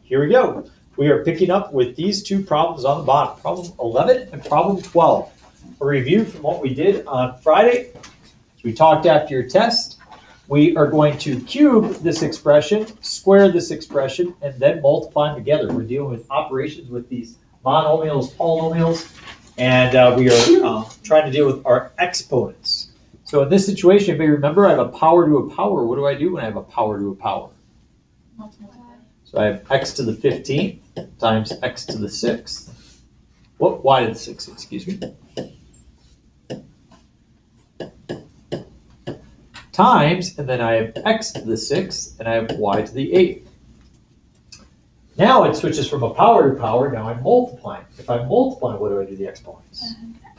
here we go. We are picking up with these two problems on the bottom, problem 11 and problem 12. A review from what we did on Friday. We talked after your test. We are going to cube this expression, square this expression, and then multiply them together. We're dealing with operations with these monomials, polynomials, and we are trying to deal with our exponents. So in this situation, you may remember I have a power to a power. What do I do when I have a power to a power? Multiply. So I have x to the 15th times x to the 6th. What? Y to the 6th, excuse me. Times, and then I have x to the 6th, and I have y to the 8th. Now it switches from a power to power, now I'm multiplying. If I multiply, what do I do to the exponents?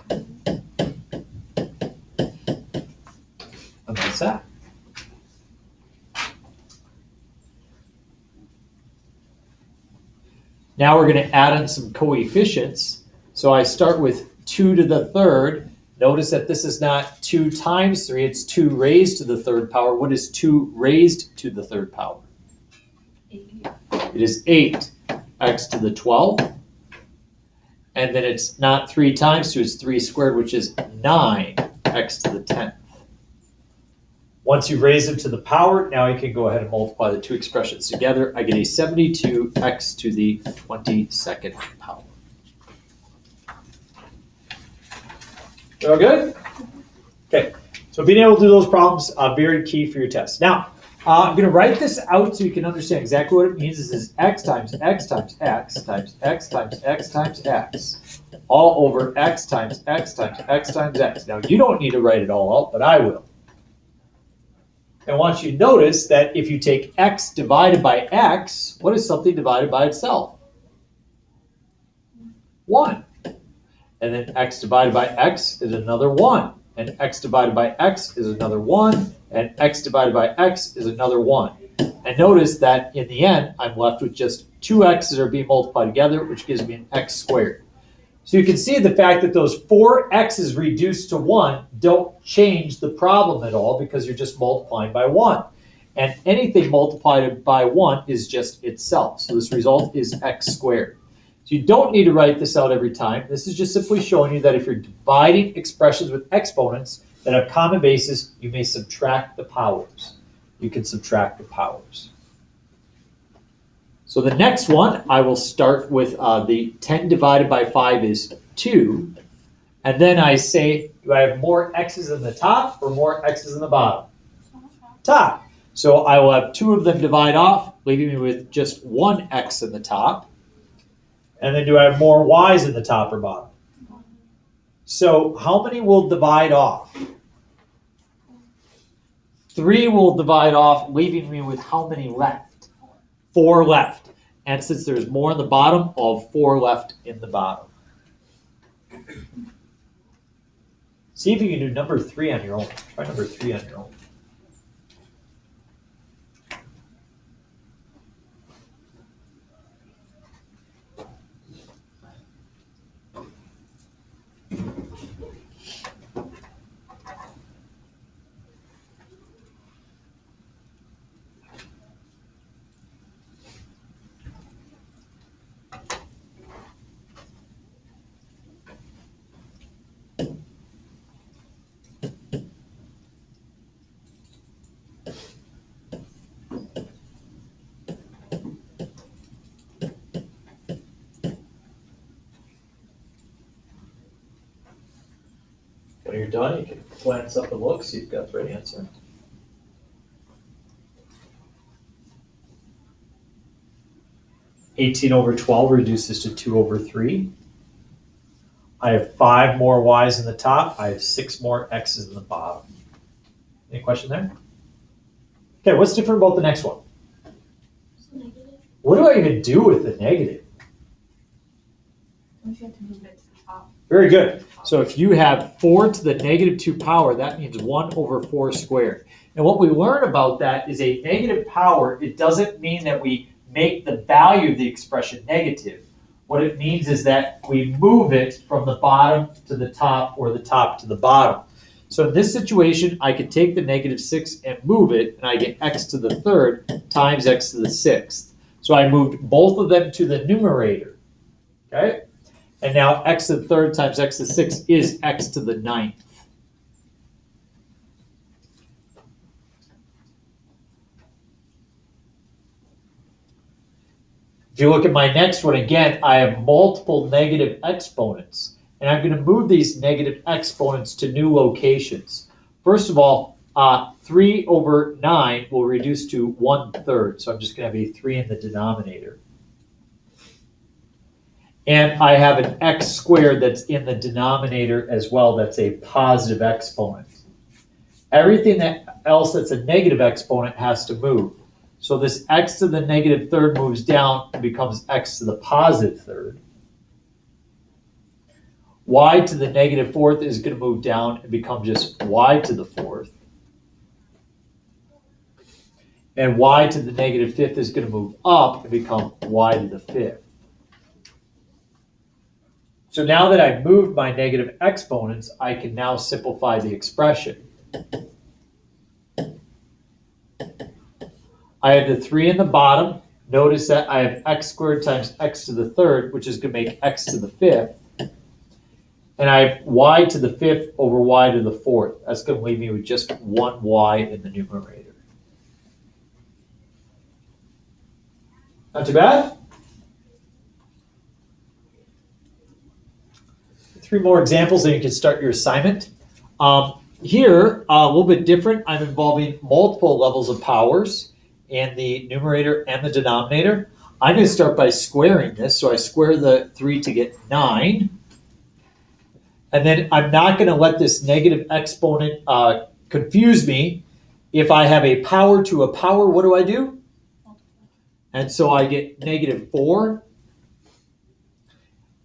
And what's that? Now we're going to add in some coefficients. So I start with 2 to the 3rd. Notice that this is not 2 times 3, it's 2 raised to the 3rd power. What is 2 raised to the 3rd power? 8. It is 8, x to the 12th. And then it's not 3 times 2, it's 3 squared, which is 9, x to the 10th. Once you raise them to the power, now you can go ahead and multiply the two expressions together. I get a 72x to the 22nd power. All good? Okay, so being able to do those problems, very key for your test. Now, I'm going to write this out so you can understand exactly what it means. This is x times x times x times x times x times x, all over x times x times x times x. Now, you don't need to write it all out, but I will. I want you to notice that if you take x divided by x, what is something divided by itself? 1. And then x divided by x is another 1. And x divided by x is another 1. And x divided by x is another 1. And notice that in the end, I'm left with just 2 x's are being multiplied together, which gives me an x squared. So you can see the fact that those 4 x's reduced to 1 don't change the problem at all because you're just multiplying by 1. And anything multiplied by 1 is just itself. So this result is x squared. So you don't need to write this out every time. This is just simply showing you that if you're dividing expressions with exponents that have common bases, you may subtract the powers. You can subtract the powers. So the next one, I will start with the 10 divided by 5 is 2. And then I say, do I have more x's in the top or more x's in the bottom? Top. So I will have 2 of them divide off, leaving me with just 1 x in the top. And then do I have more y's in the top or bottom? So how many will divide off? 3 will divide off, leaving me with how many left? 4 left. And since there's more in the bottom, I'll have 4 left in the bottom. See if you can do number 3 on your own. Try number 3 on your own. When you're done, you can glance up and look, see if you've got the right answer. (18/12) reduces to 2/3. I have 5 more y's in the top. I have 6 more x's in the bottom. Any question there? Okay, what's different about the next one? What do I even do with the negative? Don't you have to move it to the top? Very good. So if you have 4 to the -2 power, that means 1/4 squared. And what we learn about that is a negative power, it doesn't mean that we make the value of the expression negative. What it means is that we move it from the bottom to the top or the top to the bottom. So in this situation, I could take the -6 and move it, and I get x to the 3rd times x to the 6th. So I moved both of them to the numerator, okay? And now x to the third times x to the sixth is x to the ninth. If you look at my next one, again, I have multiple negative exponents. And I'm going to move these negative exponents to new locations. First of all, 3 over 9 will reduce to 1/3. So I'm just going to have a 3 in the denominator. And I have an x squared that's in the denominator as well. That's a positive exponent. Everything else that's a negative exponent has to move. So this x to the negative third moves down and becomes x to the positive third. Y to the negative fourth is going to move down and become just y to the fourth. And y to the negative fifth is going to move up and become y to the fifth. So now that I've moved my negative exponents, I can now simplify the expression. I have the 3 in the bottom. Notice that I have x squared times x to the third, which is going to make x to the fifth. And I have y to the fifth over y to the fourth. That's going to leave me with just one y in the numerator. Not too bad? 3 more examples, and you can start your assignment. Here, a little bit different. I'm involving multiple levels of powers in the numerator and the denominator. I'm going to start by squaring this. So I square the 3 to get 9. And then I'm not going to let this negative exponent confuse me. If I have a power to a power, what do? And so I get -4.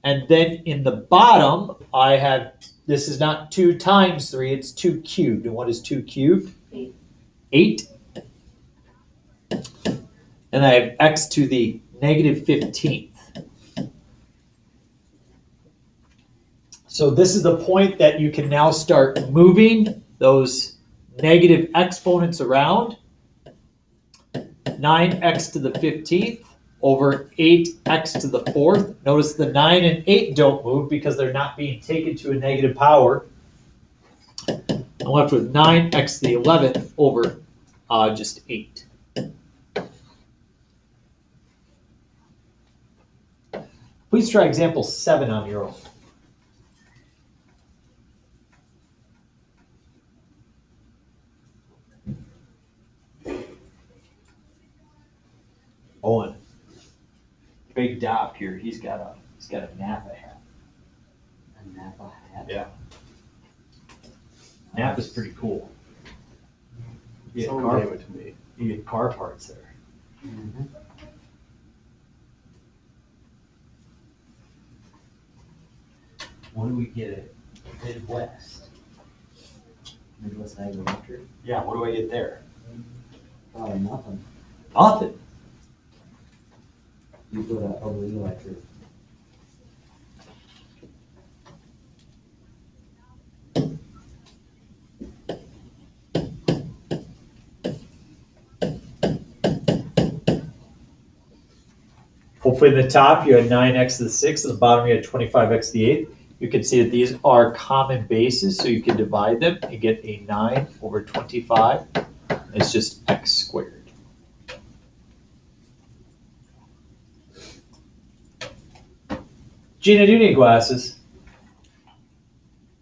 And then in the bottom, I have, this is not 2 times 3, it's 2 cubed. And what is 2 cubed? 8. 8. And I have x to the -15th. So this is the point that you can now start moving those negative exponents around. 9x to the 15th over 8x to the 4th. Notice the 9 and 8 don't move because they're not being taken to a negative power. I'm left with 9x to the 11th over just 8. Please try example 7 on your own. Owen, big Doc here. He's got a Napa hat. A Napa hat? Yeah. Napa's pretty cool. You Someone gave it to me. You get car parts there. Mm-hmm. What do we get at Midwest? Midwest Agriculture? Yeah. What do I get there? Probably nothing. Nothing. You put a overly electric. Hopefully in the top you had 9x to the 6th, and the bottom you had 25x to the 8th. You can see that these are common bases, so you can divide them and get a 9 over 25. It's just x squared. Gina, do you need glasses?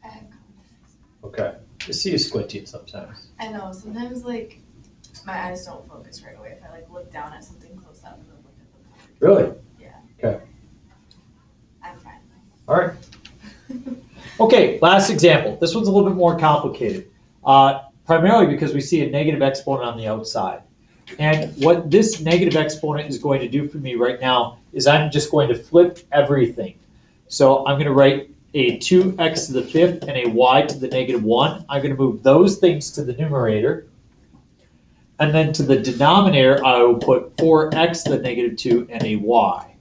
I have contacts. Okay. I see you squinting sometimes. I know, sometimes like my eyes don't focus right away if I like look down at something close up and then look at the contacts. Really? Yeah. Okay. I'm fine. All right. Okay, last example. This one's a little bit more complicated, primarily because we see a negative exponent on the outside. And what this negative exponent is going to do for me right now is I'm just going to flip everything. So I'm going to write a 2x to the 5th and a y to the -1. I'm going to move those things to the numerator. And then to the denominator, I will put 4x to the -2 and a y.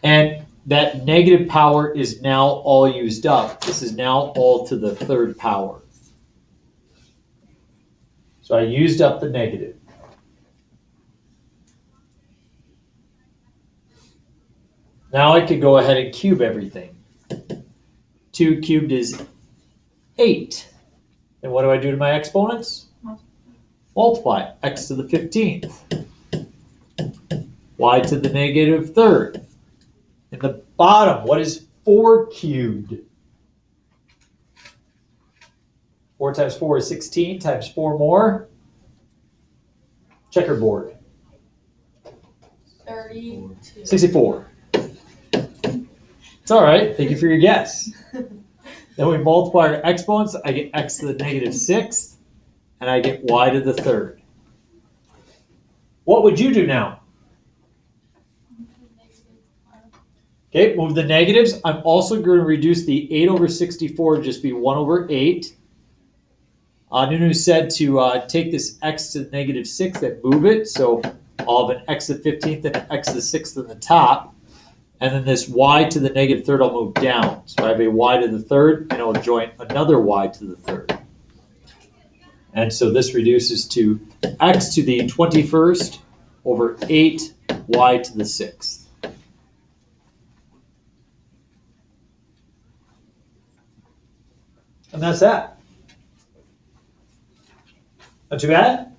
And that negative power is now all used up. This is now all to the 3rd power. So I used up the negative. Now I could go ahead and cube everything. 2 cubed is 8. And what do I do to my exponents? Multiply x to the 15th. Y to the negative third. In the bottom, what is 4 cubed? 4 times 4 is 16, times 4 more. Checkerboard. 32. 64. It's all right. Thank you for your guess. Then we multiply our exponents. I get x to the negative 6th, and I get y to the 3rd. What would you do now? Okay, move the negatives. I'm also going to reduce the 8 over 64 to just be 1 over 8. Nunu said to take this x to the negative 6th and move it. So I'll have an x to the 15th and an x to the 6th on the top. And then this y to the negative 3rd I'll move down. So I have a y to the 3rd, and I'll join another y to the 3rd. And so this reduces to x to the 21st over 8 y to the 6th. And that's that. Not too bad.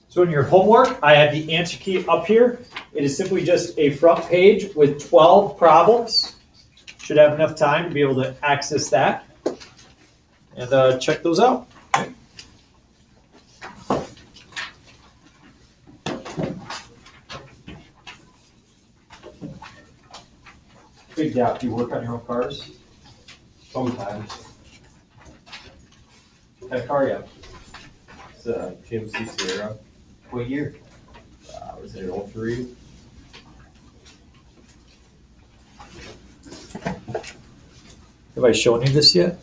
So in your homework, I have the answer key up here. It is simply just a front page with 12 problems. Should have enough time to be able to access that and check those out. Big doubt. Do you work on your own cars? Sometimes. What kind of car you have? It's a GMC Sierra. What year? Was it an 03? Have I shown you this yet?